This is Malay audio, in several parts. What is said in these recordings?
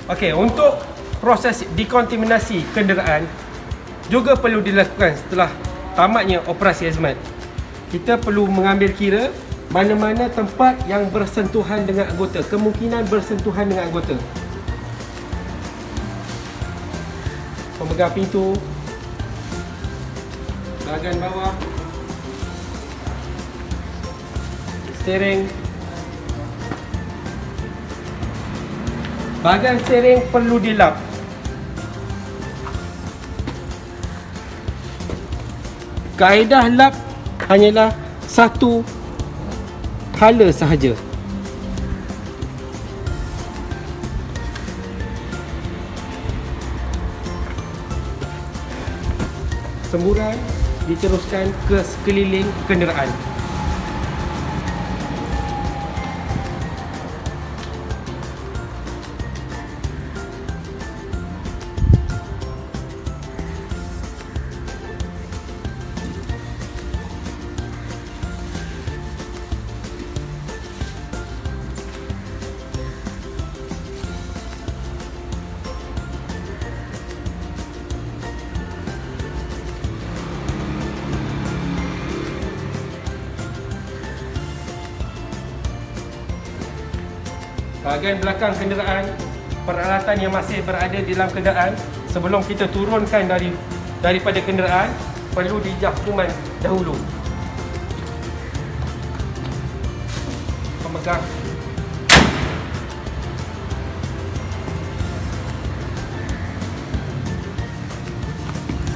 Okey, untuk proses dekontaminasi kenderaan juga perlu dilakukan setelah tamatnya operasi azmat. Kita perlu mengambil kira mana-mana tempat yang bersentuhan dengan anggota, kemungkinan bersentuhan dengan anggota. Pemegang pintu, bahagian bawah, steering. Bahagian steering perlu dilap. Kaedah lap hanyalah satu hala sahaja. Semburan diteruskan ke sekeliling kenderaan. Bahagian belakang kenderaan, peralatan yang masih berada di dalam kenderaan, sebelum kita turunkan daripada kenderaan, perlu dijahkuman dahulu. Pemegang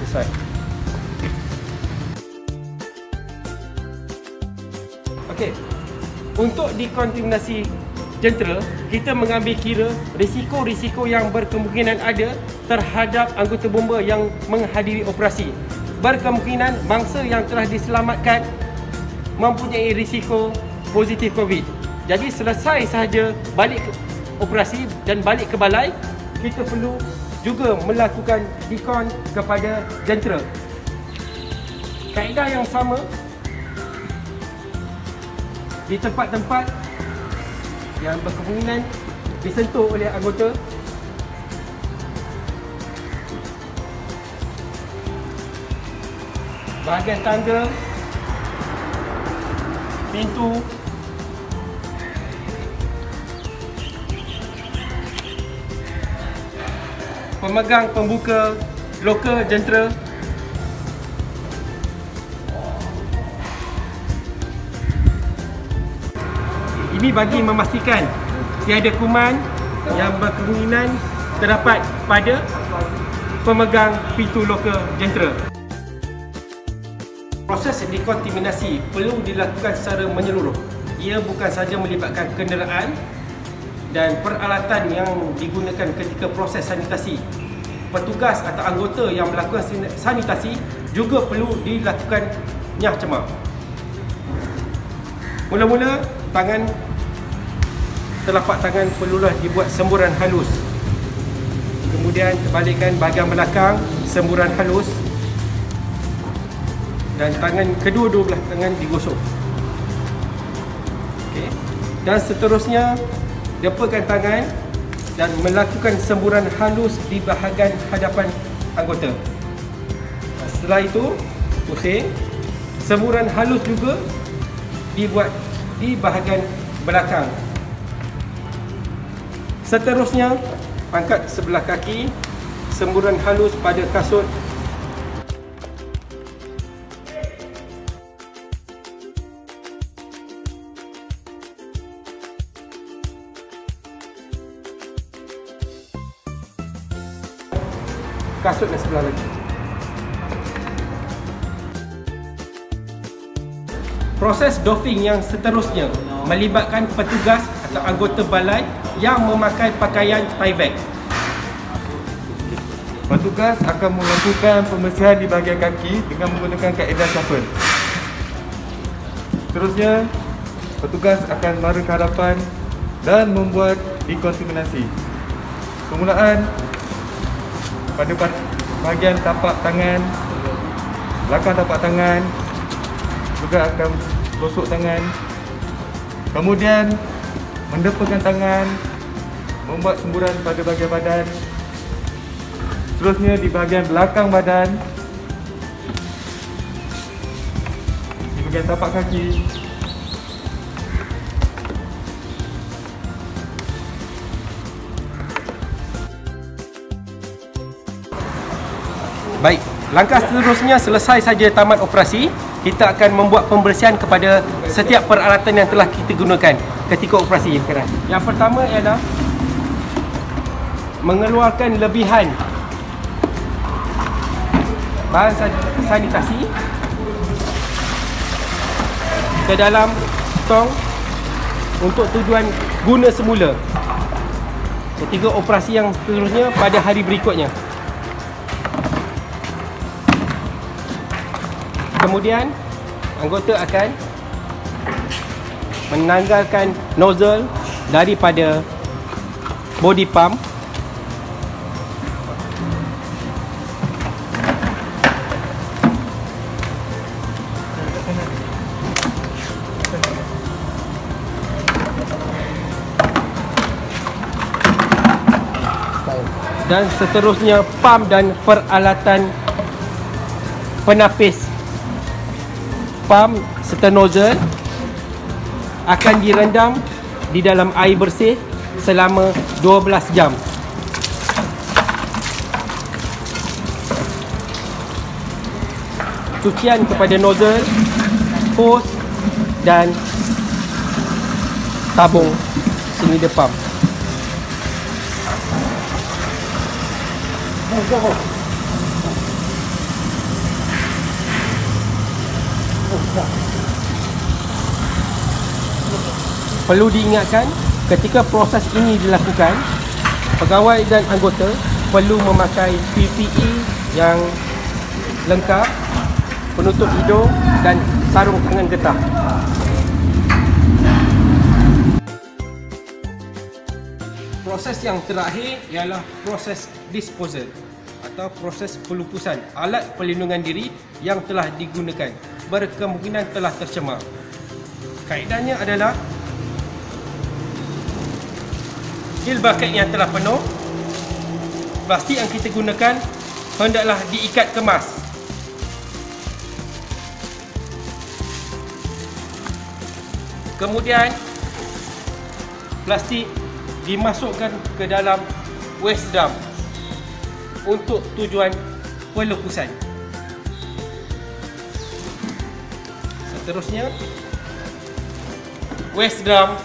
selesai. Okey, untuk dekontaminasi jentera, kita mengambil kira risiko-risiko yang berkemungkinan ada terhadap anggota bomba yang menghadiri operasi. Berkemungkinan mangsa yang telah diselamatkan mempunyai risiko positif COVID. Jadi selesai sahaja balik ke operasi dan balik ke balai, kita perlu juga melakukan dekon kepada jentera. Kaedah yang sama di tempat-tempat yang berkemungkinan disentuh oleh anggota. Bahagian tangga, pintu, pemegang pembuka loka jentera, ini bagi memastikan tiada kuman yang berkemungkinan terdapat pada pemegang pintu loka jentera. Proses dekontaminasi perlu dilakukan secara menyeluruh. Ia bukan sahaja melibatkan kenderaan dan peralatan yang digunakan ketika proses sanitasi. Petugas atau anggota yang melakukan sanitasi juga perlu dilakukan nyah cemar. Mula-mula, telapak tangan perlulah dibuat semburan halus. Kemudian terbalikkan bahagian belakang, semburan halus. Dan kedua-dua belah tangan digosok. Okay. Dan seterusnya, depakan tangan dan melakukan semburan halus di bahagian hadapan anggota. Setelah itu, pusing. Semburan halus juga dibuat di bahagian belakang. Seterusnya, angkat sebelah kaki, semburan halus pada kasut. Kasut dan sebelah lagi. Proses doffing yang seterusnya melibatkan petugas atau anggota balai yang memakai pakaian Tyvek. Petugas akan melakukan pembersihan di bahagian kaki dengan menggunakan kaedah shuffle. Seterusnya, petugas akan mara ke hadapan dan membuat dekontaminasi. Permulaan pada bahagian tapak tangan, belakang tapak tangan, juga akan gosok tangan. Kemudian mendepakan tangan membuat semburan pada bahagian badan. Seterusnya di bahagian belakang badan, di bahagian tapak kaki. Baik, langkah seterusnya selesai saja tamat operasi, kita akan membuat pembersihan kepada setiap peralatan yang telah kita gunakan ketika operasi. Yang pertama ialah mengeluarkan lebihan bahan sanitasi ke dalam tong untuk tujuan guna semula ketika operasi yang seterusnya pada hari berikutnya. Kemudian anggota akan menanggalkan nozzle daripada body pump dan seterusnya pump dan peralatan penapis pump serta nozzle akan direndam di dalam air bersih selama 12 jam. Cucian kepada nozzle, hose dan tabung silinder pump. Perlu diingatkan, ketika proses ini dilakukan, pegawai dan anggota perlu memakai PPE yang lengkap, penutup hidung dan sarung tangan getah. Proses yang terakhir ialah proses disposal atau proses pelupusan alat perlindungan diri yang telah digunakan berkemungkinan telah tercemar. Kaedahnya adalah steel bucket yang telah penuh, plastik yang kita gunakan hendaklah diikat kemas. Kemudian plastik dimasukkan ke dalam waste drum untuk tujuan pelupusan. Seterusnya, waste drum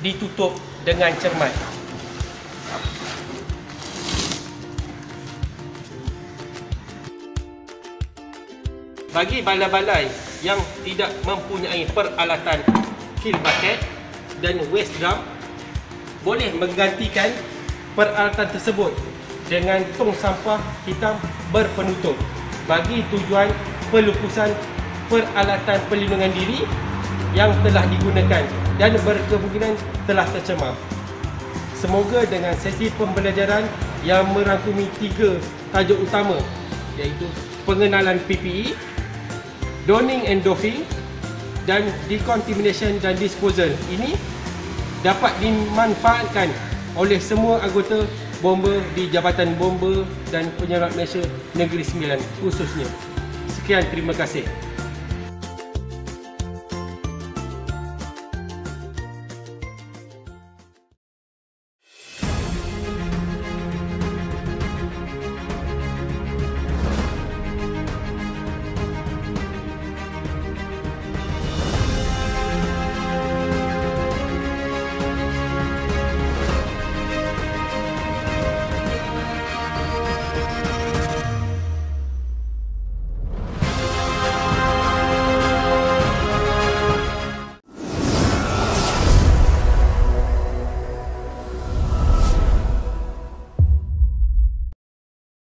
ditutup dengan cermat. Bagi balai-balai yang tidak mempunyai peralatan fill bucket dan waste drum, boleh menggantikan peralatan tersebut dengan tong sampah hitam berpenutup bagi tujuan pelupusan peralatan perlindungan diri yang telah digunakan dan berkemungkinan telah tercemar. Semoga dengan sesi pembelajaran yang merangkumi 3 tajuk utama, iaitu pengenalan PPE, donning and doffing, dan decontamination dan disposal ini dapat dimanfaatkan oleh semua anggota bomba di Jabatan Bomba dan Penyelamat Malaysia Negeri Sembilan khususnya. Sekian, terima kasih.